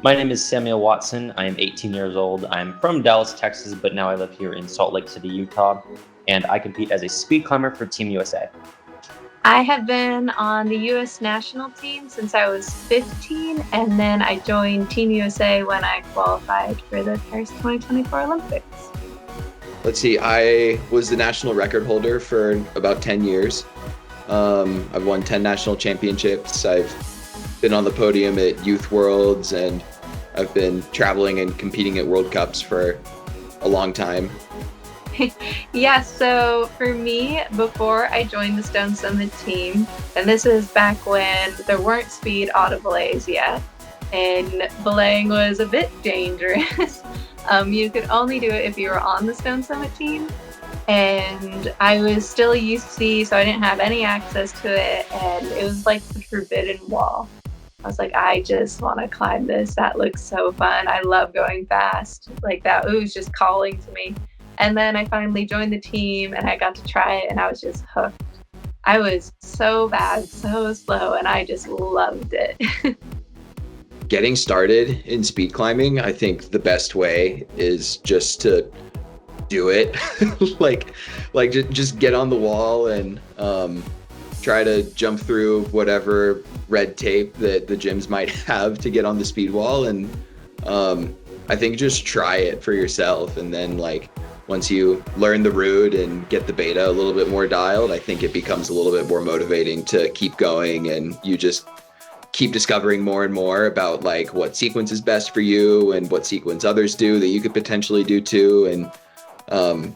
My name is Samuel Watson. I am 18 years old. I'm from Dallas, Texas, but now I live here in Salt Lake City, Utah, and I compete as a speed climber for Team USA. I have been on the U.S. national team since I was 15, and then I joined Team USA when I qualified for the Paris 2024 Olympics. Let's see, I was the national record holder for about 10 years. I've won 10 national championships. I've been on the podium at Youth Worlds, and I've been traveling and competing at World Cups for a long time. Yeah, so for me, before I joined the Stone Summit team, and this is back when there weren't speed auto belays yet, and belaying was a bit dangerous. You could only do it if you were on the Stone Summit team, and I was still a UC, so I didn't have any access to it, and it was like the forbidden wall. I was like, I just want to climb this. That looks so fun. I love going fast. Like that, it was just calling to me. And then I finally joined the team and I got to try it and I was just hooked. I was so bad, so slow, and I just loved it. Getting started in speed climbing, I think the best way is just to do it. just get on the wall and try to jump through whatever red tape that the gyms might have to get on the speed wall. And I think just try it for yourself. And then once you learn the route and get the beta a little bit more dialed, I think it becomes a little bit more motivating to keep going, and you just keep discovering more and more about what sequence is best for you and what sequence others do that you could potentially do too. And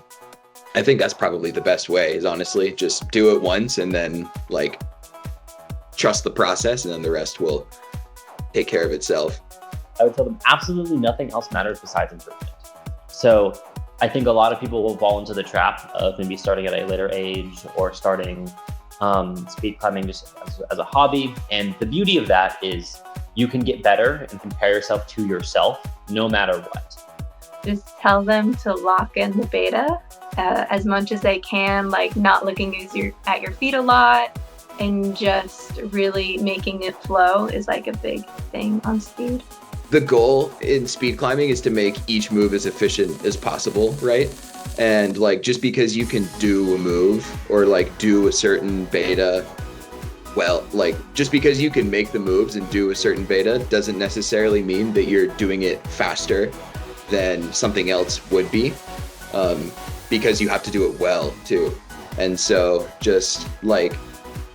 I think that's probably the best way, is honestly just do it once and then trust the process, and then the rest will take care of itself. I would tell them absolutely nothing else matters besides improvement. So I think a lot of people will fall into the trap of maybe starting at a later age or starting speed climbing just as a hobby. And the beauty of that is you can get better and compare yourself to yourself no matter what. Just tell them to lock in the beta as much as they can, not looking at your feet a lot, and just really making it flow is a big thing on speed. The goal in speed climbing is to make each move as efficient as possible, right? And just because you can do a move or do a certain beta, just because you can make the moves and do a certain beta doesn't necessarily mean that you're doing it faster than something else would be, because you have to do it well too. And so just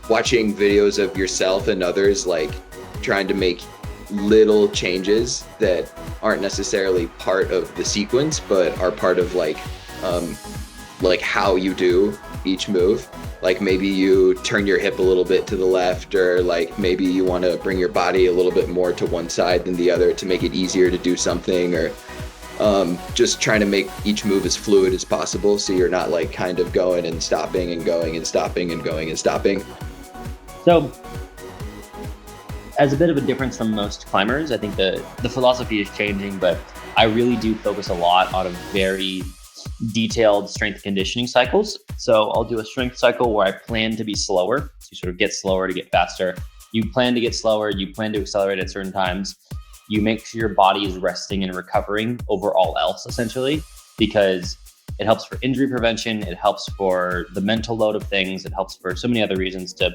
watching videos of yourself and others trying to make little changes that aren't necessarily part of the sequence but are part of how you do each move. Maybe you turn your hip a little bit to the left, or maybe you want to bring your body a little bit more to one side than the other to make it easier to do something, or just trying to make each move as fluid as possible so you're not kind of going and stopping and going and stopping and going and stopping. So as a bit of a difference from most climbers, I think the philosophy is changing, but I really do focus a lot on a very detailed strength conditioning cycles. So I'll do a strength cycle where I plan to be slower. So you sort of get slower to get faster. You plan to get slower. You plan to accelerate at certain times. You make sure your body is resting and recovering over all else, essentially, because it helps for injury prevention. It helps for the mental load of things. It helps for so many other reasons to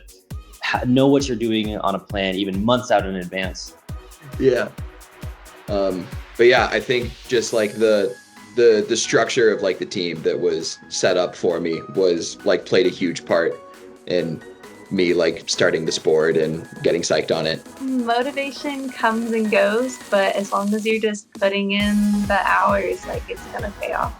know what you're doing on a plan, even months out in advance. Yeah. But yeah, I think just the structure of the team that was set up for me was played a huge part in me starting the sport and getting psyched on it. Motivation comes and goes, but as long as you're just putting in the hours, it's gonna pay off.